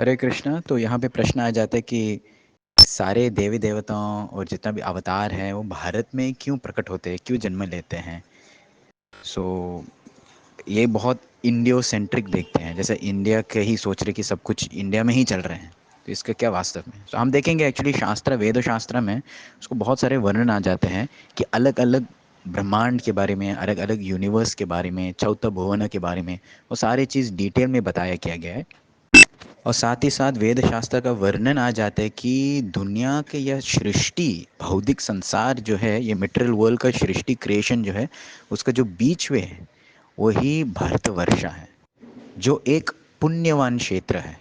हरे कृष्णा। तो यहाँ पे प्रश्न आ जाता है कि सारे देवी देवताओं और जितना भी अवतार है वो भारत में क्यों प्रकट होते हैं, क्यों जन्म लेते हैं। सो ये बहुत इंडियो सेंट्रिक देखते हैं, जैसे इंडिया के ही सोच रहे कि सब कुछ इंडिया में ही चल रहे हैं। तो इसका क्या वास्तव में, तो हम देखेंगे एक्चुअली शास्त्र, वेद शास्त्र में उसको बहुत सारे वर्णन आ जाते हैं कि अलग अलग ब्रह्मांड के बारे में, अलग अलग यूनिवर्स के बारे में, चौथा भुवन के बारे में, वो सारी चीज़ डिटेल में बताया किया गया है। और साथ ही साथ वेद शास्त्र का वर्णन आ जाता है कि दुनिया के यह सृष्टि, भौतिक संसार जो है, ये मटेरियल वर्ल्ड का सृष्टि क्रिएशन जो है, उसका जो बीच में है वही भारतवर्ष है, जो एक पुण्यवान क्षेत्र है।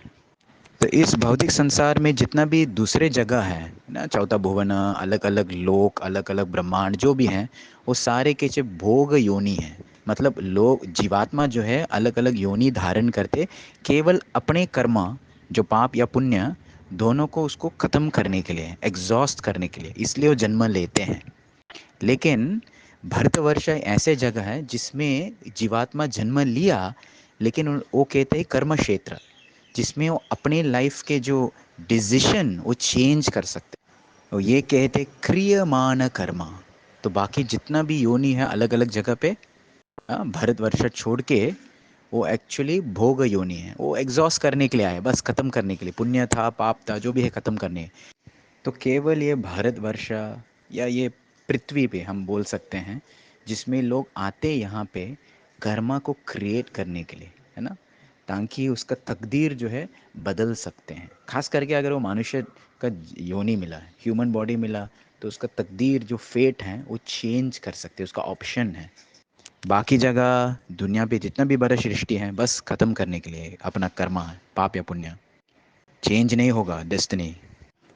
तो इस भौतिक संसार में जितना भी दूसरे जगह है ना, चौथा भुवन, अलग अलग लोक, अलग अलग ब्रह्मांड जो भी हैं, वो सारे के जो भोग योनि हैं। मतलब लोग, जीवात्मा जो है अलग अलग योनि धारण करते, केवल अपने कर्म, जो पाप या पुण्य, दोनों को उसको ख़त्म करने के लिए, एग्जॉस्ट करने के लिए, इसलिए वो जन्म लेते हैं। लेकिन भारतवर्ष ऐसे जगह है जिसमें जीवात्मा जन्म लिया, लेकिन वो कहते हैं कर्म क्षेत्र, जिसमें वो अपने लाइफ के जो डिसीजन वो चेंज कर सकते हैं। और ये कहते क्रियमान कर्मा। तो बाकी जितना भी योनि है अलग अलग जगह पे, भारतवर्ष छोड़ के, वो एक्चुअली भोग योनि है, वो एग्जॉस्ट करने के लिए आए, बस ख़त्म करने के लिए, पुण्य था पाप था जो भी है ख़त्म करने। तो केवल ये भारतवर्ष या ये पृथ्वी पे हम बोल सकते हैं जिसमें लोग आते यहाँ पे कर्मा को क्रिएट करने के लिए, है ना, ताकि उसका तकदीर जो है बदल सकते हैं। खास करके अगर वो मनुष्य का योनि मिला है, ह्यूमन बॉडी मिला, तो उसका तकदीर जो फेट है वो चेंज कर सकते हैं, उसका ऑप्शन है। बाकी जगह दुनिया पे जितना भी बड़ा सृष्टि है बस ख़त्म करने के लिए अपना कर्मा है, पाप या पुण्य, चेंज नहीं होगा डेस्टिनी।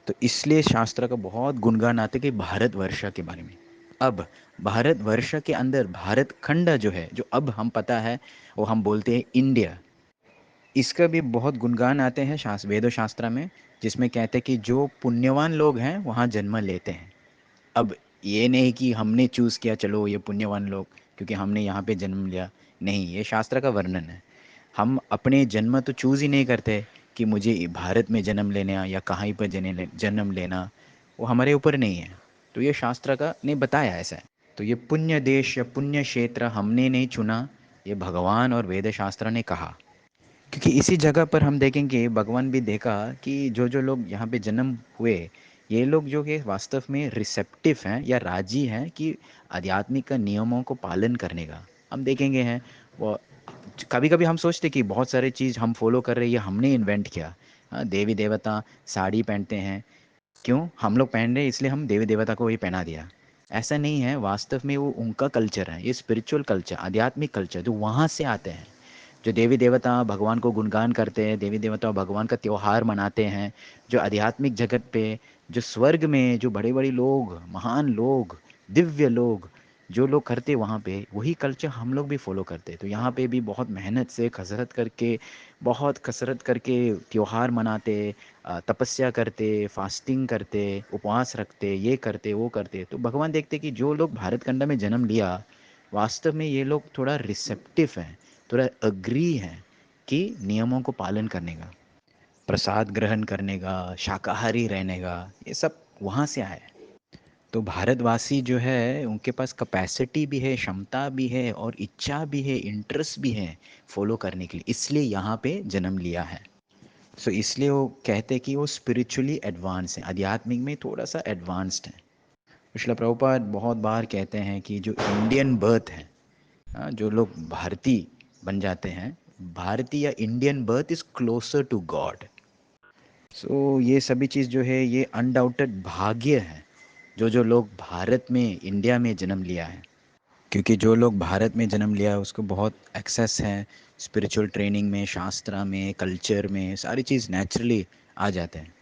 तो इसलिए शास्त्र का बहुत गुणगान आते कि भारतवर्ष के बारे में। अब भारतवर्ष के अंदर भारत खंड जो है, जो अब हम पता है, वो हम बोलते हैं इंडिया, इसका भी बहुत गुणगान आते हैं शास्त्र, वेदों शास्त्र में, जिसमें कहते हैं कि जो पुण्यवान लोग हैं वहाँ जन्म लेते हैं। अब ये नहीं कि हमने चूज़ किया चलो ये पुण्यवान लोग क्योंकि हमने यहाँ पे जन्म लिया, नहीं, ये शास्त्र का वर्णन है। हम अपने जन्म तो चूज़ ही नहीं करते कि मुझे भारत में जन्म लेना या कहाँ पर जन्म लेना, वो हमारे ऊपर नहीं है। तो ये शास्त्र का ने बताया ऐसा है। तो ये पुण्य देश या पुण्य क्षेत्र हमने नहीं चुना, ये भगवान और वेद शास्त्र ने कहा। क्योंकि इसी जगह पर हम देखेंगे, भगवान भी देखा कि जो जो लोग यहाँ पे जन्म हुए, ये लोग जो कि वास्तव में रिसेप्टिव हैं या राजी हैं कि आध्यात्मिक का नियमों को पालन करने का, हम देखेंगे हैं वो। कभी कभी हम सोचते कि बहुत सारे चीज़ हम फॉलो कर रहे हैं, ये हमने इन्वेंट किया। हाँ, देवी देवता साड़ी पहनते हैं, क्यों हम लोग पहन रहे हैं इसलिए हम देवी देवता को वही पहना दिया। ऐसा नहीं है, वास्तव में वो उनका कल्चर है, ये स्पिरिचुअल कल्चर, आध्यात्मिक कल्चर जो वहाँ से आते हैं। जो देवी देवता भगवान को गुणगान करते हैं, देवी देवता भगवान का त्यौहार मनाते हैं, जो आध्यात्मिक जगत पे, जो स्वर्ग में जो बड़े बड़े लोग, महान लोग, दिव्य लोग, जो लोग करते वहाँ पे, वही कल्चर हम लोग भी फॉलो करते। तो यहाँ पे भी बहुत मेहनत से कसरत करके, बहुत कसरत करके त्यौहार मनाते, तपस्या करते, फास्टिंग करते, उपवास रखते, ये करते वो करते। तो भगवान देखते कि जो लोग भारत खंड में जन्म लिया, वास्तव में ये लोग थोड़ा रिसेप्टिव हैं, थोड़ा अग्री हैं कि नियमों को पालन करने का, प्रसाद ग्रहण करने का, शाकाहारी रहने का, ये सब वहाँ से आया है। तो भारतवासी जो है उनके पास कैपेसिटी भी है, क्षमता भी है, और इच्छा भी है, इंटरेस्ट भी है फॉलो करने के लिए, इसलिए यहाँ पे जन्म लिया है। सो इसलिए वो कहते हैं कि वो स्पिरिचुअली एडवांस है, आध्यात्मिक में थोड़ा सा एडवांस्ड है। श्रील प्रभुपाद बहुत बार कहते हैं कि जो इंडियन बर्थ है, हाँ, जो लोग भारतीय बन जाते हैं, भारतीय या Indian birth is closer to God. So ये सभी चीज़ जो है ये अनडाउटेड भाग्य है, जो जो लोग भारत में, इंडिया में जन्म लिया है। क्योंकि जो लोग भारत में जन्म लिया है उसको बहुत एक्सेस है स्पिरिचुअल ट्रेनिंग में, शास्त्र में, कल्चर में, सारी चीज़ नेचुरली आ जाते हैं।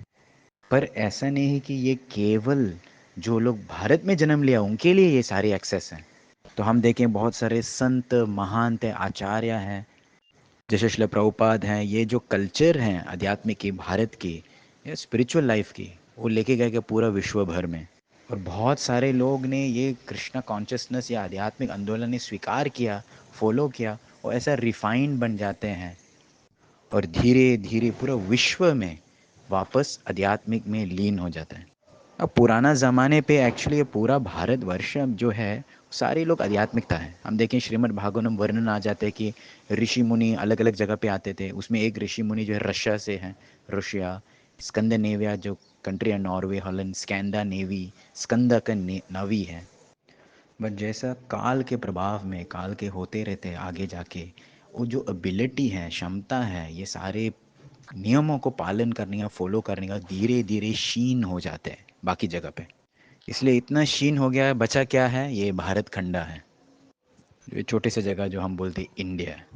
पर ऐसा नहीं है कि ये केवल जो लोग भारत में जन्म लिया उनके लिए ये सारे एक्सेस हैं। तो हम देखें बहुत सारे संत, महंत, आचार्य हैं, जैसे श्रील प्रभुपाद हैं, ये जो कल्चर हैं आध्यात्मिक की, भारत की या स्पिरिचुअल लाइफ की, वो लेके गए कि पूरा विश्व भर में। और बहुत सारे लोग ने ये कृष्णा कॉन्शियसनेस या आध्यात्मिक आंदोलन ने स्वीकार किया, फॉलो किया, और ऐसा रिफाइंड बन जाते हैं। और धीरे धीरे पूरा विश्व में वापस आध्यात्मिक में लीन हो जाता है। अब पुराना ज़माने पे एक्चुअली पूरा भारतवर्ष जो है सारे लोग आध्यात्मिकता है। हम देखें श्रीमद् भागवतम वर्णन आ जाते हैं कि ऋषि मुनि अलग अलग जगह पे आते थे। उसमें एक ऋषि मुनि जो है रशिया से हैं, रशिया, स्कंदनेविया जो कंट्री है, नॉर्वे, हॉलैंड, स्कैंडानेवी, स्कंद का नवी है। बट जैसा काल के प्रभाव में काल के होते रहते हैं आगे जाके, वो जो एबिलिटी है, क्षमता है, ये सारे नियमों को पालन करने का, फॉलो करने का धीरे धीरे क्षीण हो जाते हैं बाकी जगह पे। इसलिए इतना क्षीण हो गया है, बचा क्या है, ये भारत खंडा है, ये छोटे से जगह जो हम बोलते हैं इंडिया है।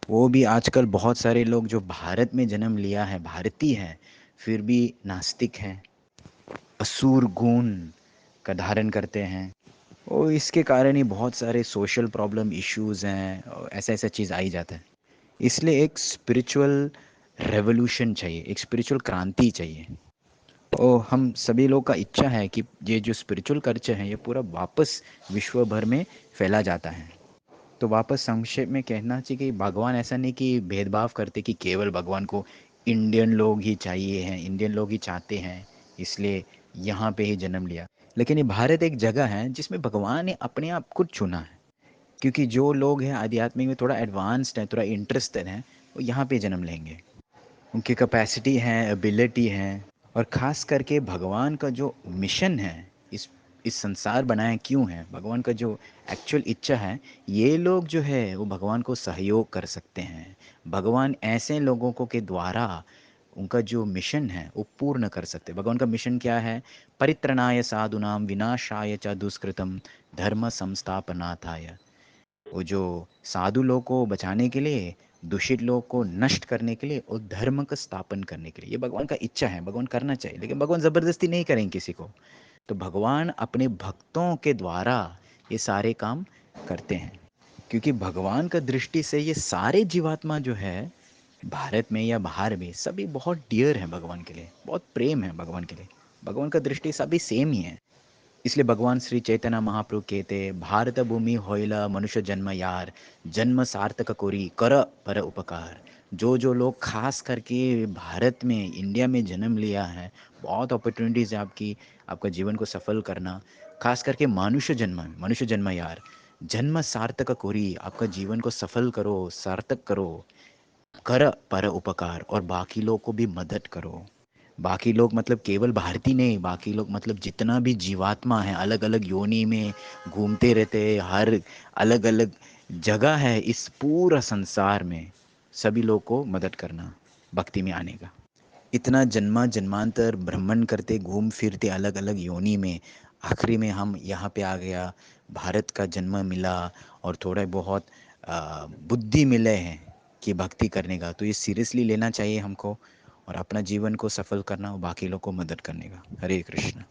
वो भी आजकल बहुत सारे लोग जो भारत में जन्म लिया है, भारतीय हैं, फिर भी नास्तिक हैं, असुर गुण का धारण करते हैं। और इसके कारण ही बहुत सारे सोशल प्रॉब्लम इश्यूज हैं, और ऐसा ऐसा चीज़ आई जाता है। इसलिए एक स्पिरिचुअल रेवोल्यूशन चाहिए, एक स्पिरिचुअल क्रांति चाहिए। और हम सभी लोग का इच्छा है कि ये जो स्पिरिचुअल कल्चर है ये पूरा वापस विश्व भर में फैला जाता है। तो वापस संक्षेप में कहना चाहिए कि भगवान ऐसा नहीं कि भेदभाव करते कि केवल भगवान को इंडियन लोग ही चाहिए हैं, इंडियन लोग ही चाहते हैं, इसलिए यहाँ पे ही जन्म लिया। लेकिन ये भारत एक जगह है जिसमें भगवान ने अपने आप को चुना है, क्योंकि जो लोग हैं आध्यात्मिक में थोड़ा एडवांस्ड हैं, थोड़ा इंटरेस्टेड हैं, वो यहाँ पे जन्म लेंगे। उनकी कैपेसिटी है, एबिलिटी है। और ख़ास करके भगवान का जो मिशन है, इस संसार बनाया क्यों है, भगवान का जो एक्चुअल इच्छा है, ये लोग जो है वो भगवान को सहयोग कर सकते हैं। भगवान ऐसे लोगों को के द्वारा उनका जो मिशन है वो पूर्ण कर सकते हैं। भगवान का मिशन क्या है? परित्रणाय साधुनाम विनाशाय च दुष्कृतम धर्म संस्थापनाथाय। वो जो साधु लोग को बचाने के लिए, दूषित लोग को नष्ट करने के लिए और धर्म का स्थापन करने के लिए, ये भगवान का इच्छा है, भगवान करना चाहिए। लेकिन भगवान ज़बरदस्ती नहीं करेंगे किसी को। तो भगवान अपने भक्तों के द्वारा ये सारे काम करते हैं, क्योंकि भगवान का दृष्टि से ये सारे जीवात्मा जो है भारत में या बाहर में सभी बहुत डियर हैं भगवान के लिए, बहुत प्रेम है भगवान के लिए। भगवान का दृष्टि सभी सेम ही है। इसलिए भगवान श्री चैतन्य महाप्रभु कहते, भारत भूमि होइला मनुष्य जन्म यार, जन्म सार्थक कोरी कर पर उपकार। जो जो लोग खास करके भारत में, इंडिया में जन्म लिया है, बहुत अपॉर्चुनिटीज़ है आपकी, आपका जीवन को सफल करना। खास करके मनुष्य जन्म यार, जन्म सार्थक कोरी, आपका जीवन को सफल करो, सार्थक करो। कर पर उपकार, और बाकी लोग को भी मदद करो। बाकी लोग मतलब केवल भारतीय नहीं, बाकी लोग मतलब जितना भी जीवात्मा है अलग अलग योनि में घूमते रहते हैं, हर अलग अलग जगह है इस पूरा संसार में, सभी लोग को मदद करना, भक्ति में आने का। इतना जन्मा जन्मांतर भ्रमण करते, घूम फिरते अलग अलग योनि में, आखिरी में हम यहाँ पे आ गया, भारत का जन्म मिला, और थोड़े बहुत बुद्धि मिले हैं कि भक्ति करने का। तो ये सीरियसली लेना चाहिए हमको, और अपना जीवन को सफल करना और बाकी लोग को मदद करने का। हरे कृष्ण।